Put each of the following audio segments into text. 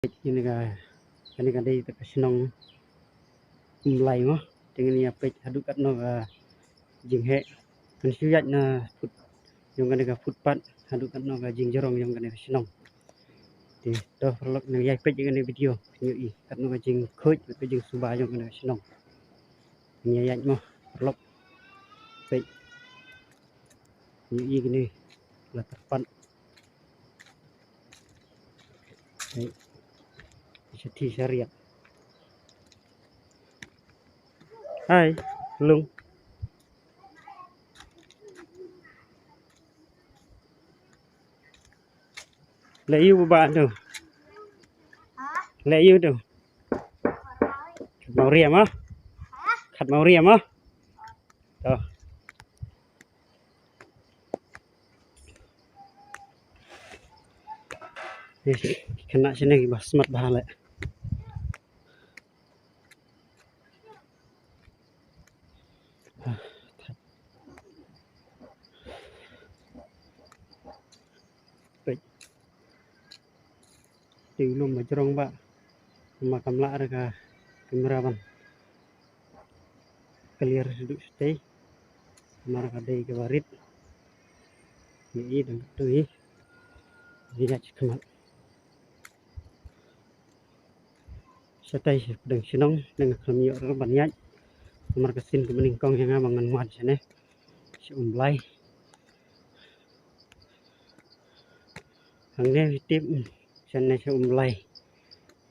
ini kan dari senong mulai mah dengan ni apa haduk kat no jing he kan suyat na food yung kan footpath haduk kat no jing jorong yung kan senong di dah perlu nang yai pet dengan video nyu i kat no jing khoj ke jing suba yung kan senong ni yai mah perlu pet nyu i gini la terpan Seti syariat. Hai, Lung. Lấy yêu bạn đâu? Lấy yêu đâu? Khát màu riềm á? Khát màu riềm á? Đó. Kena sini basmat bahala. Từ lúc mà trong bạn mà cầm lại được camera ban clear duduk stay kamera kadai ke barit ni dan tu dia cekmat setai sedang senang dengan kami orang banyak kamera kesin ke meningkong yang mangan muat sana si umlai hangnya tip sana si umlai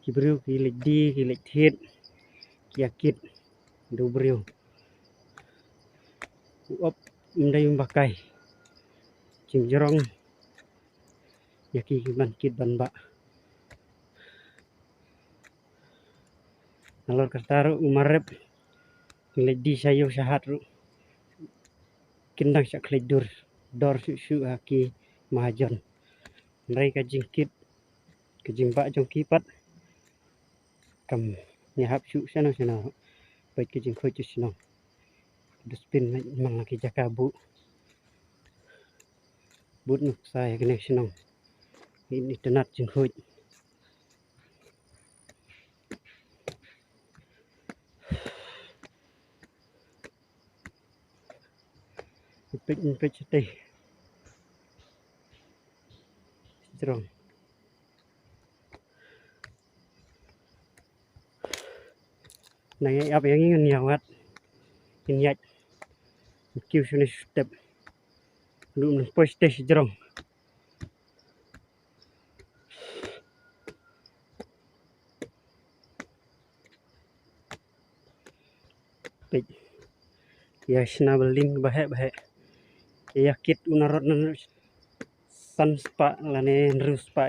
kibru ki ledi ki lekhet ki akit dobrio uap mendai pakai cingjorong yaki ban kit ban ba nalor kartaru umarep ledi sayo sahat ru kindang sak kledur dor su aki mahajon mereka jingkit ke jimba jong kipat kam nyahap su sana baik ke jingkoi tu sino dustbin mang lagi jaka bu but nuk saya kena sino ini tenat jingkoi pek teh strong này apa yang ingin nyawat inyak kiu sini step lu post teh strong pek ya snabeling bahek ya kit unarot san spa lane nerus pa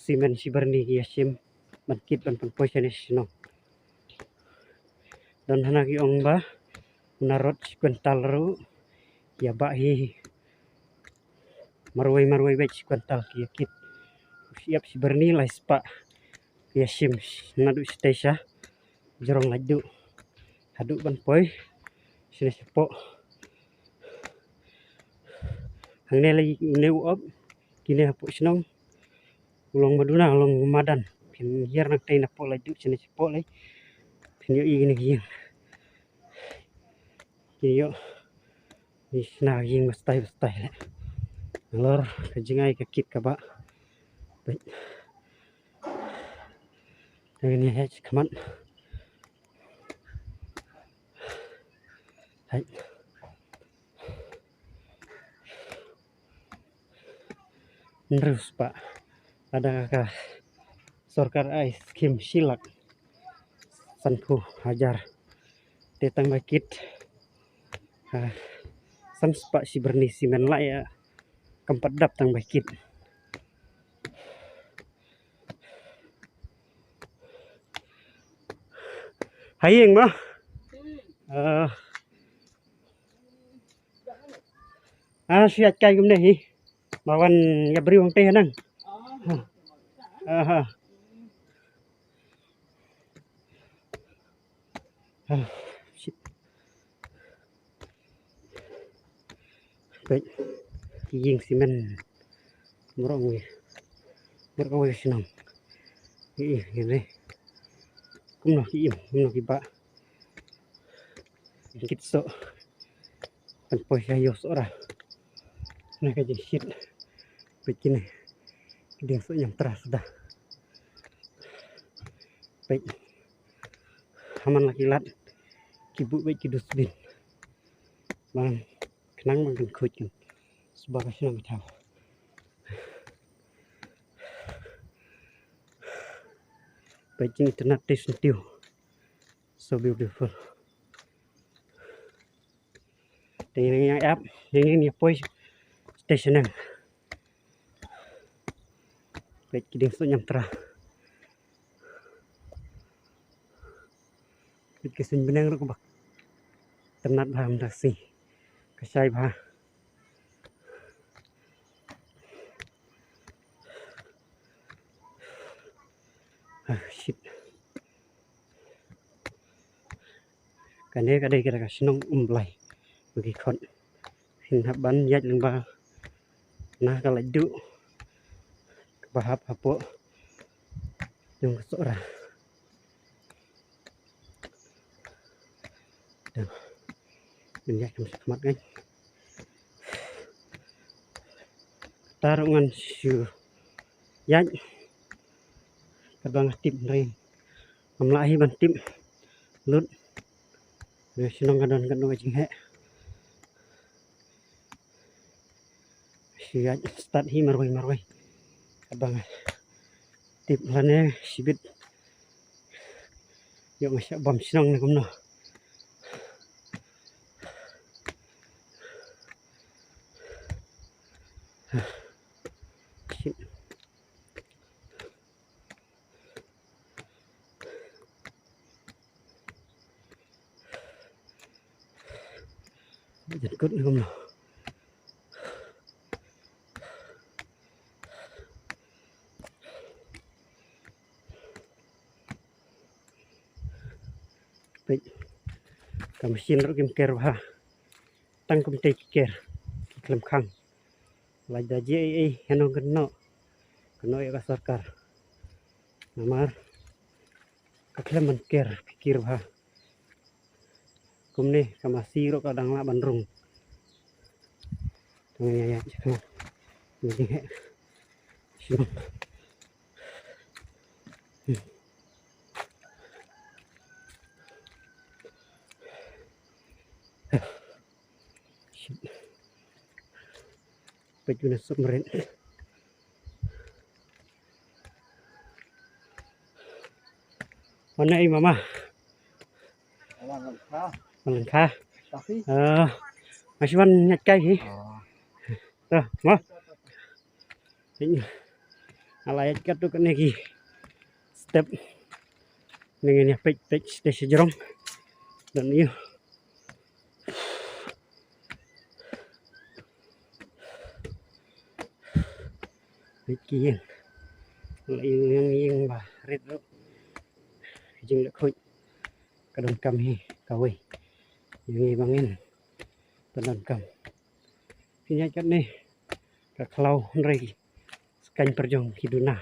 simen siberni ya sim mankit ban poisane sino dan hanaki ongba unarot kuental ru ya bahi marwai baik kuental ya kit siap siberni lah spa ya sim nadu stesa jorong laju haduk ban poi sini sepo hangne lagi neu op kini hapuk senong ulong maduna ulong madan pin hier nak tai napo laju sini sepo lai pin yo gini yo isna ging bastai lor kejingai ke kit ka ba baik ini hech kaman hai terus pak ada kah sorkar ais skim silak sanku hajar tetang bakit sam spa si berni simen lah ya keempat dap tang bakit hayeng mah siat kai gum hi bawan ya beri wong teh nang baik jing simen murong berkawai senang Ini cũng nó cái bạ kít sợ phần phơi cái yếu sợ ra này cái gì shit begini dia sợ yang teras dah baik aman lagi lat kibuk baik kidus bin bang kenang bang khơi kan sebagai senang tahu baik ini internet sentiu so beautiful dengan yang app dengan ni poi station ang baik dia sợ yang teras cái sinh bên đang bạc tận nát làm đặc sĩ cái sai ba shit cái đây cái là sinh nông lại bagi con hình hấp bắn dắt lên ba nah cái lại đu bahap apa yang sok ra mình dắt trong mặt ngay tarungan siu dắt kadang tim rin amlahi ban tim lut rồi sinong kadang kadang jing he siu start hi marwai kadang tim lane sibit yo masya bom sinong ne kumno giật cút không nào vậy cầm xin rồi kim kèr ha tăng công ty kèr làm khang lại dah je henong keno ya sarkar namar kakle man kèr pikir ha kumne kamasi ro kadang la bandrung ya cakap ni he sino Pejuna submarin mana mama Malang kha masih ban nhặt cây hỉ mau ini alay kat tu kan lagi step dengan ya pej station jerong dan iyo bikin yang bah red tu jeng lek khoi kadon kam hi kawi yang bangin kadon kam pinya kat ni ka klau nrei kan perjong hiduna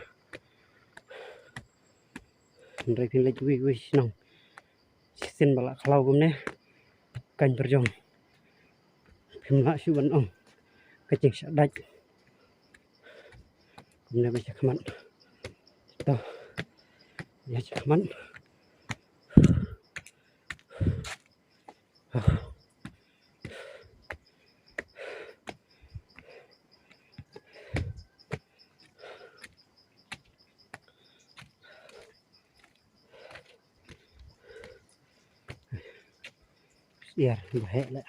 nrei pin lek wi sinong sin bala klau gumne kan perjong pimla suban ong kecing sadak gumne baca kaman to ya kaman biar baik lah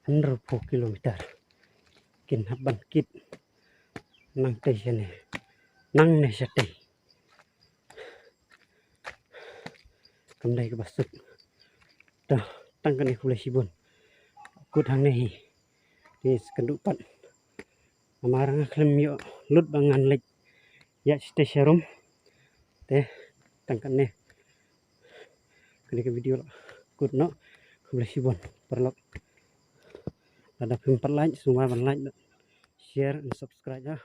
Hundred kilometer kin haban kit nang station ni nang ne sate kamdai ke basut dah tangkan ni kulai sibun kut hang ni ni kendupan amarang klem yo lut bangan lek ya station room teh tangkan ni kini ke video kut no kulai sibun perlok Ada 4 like, semua like, share and subscribe ya.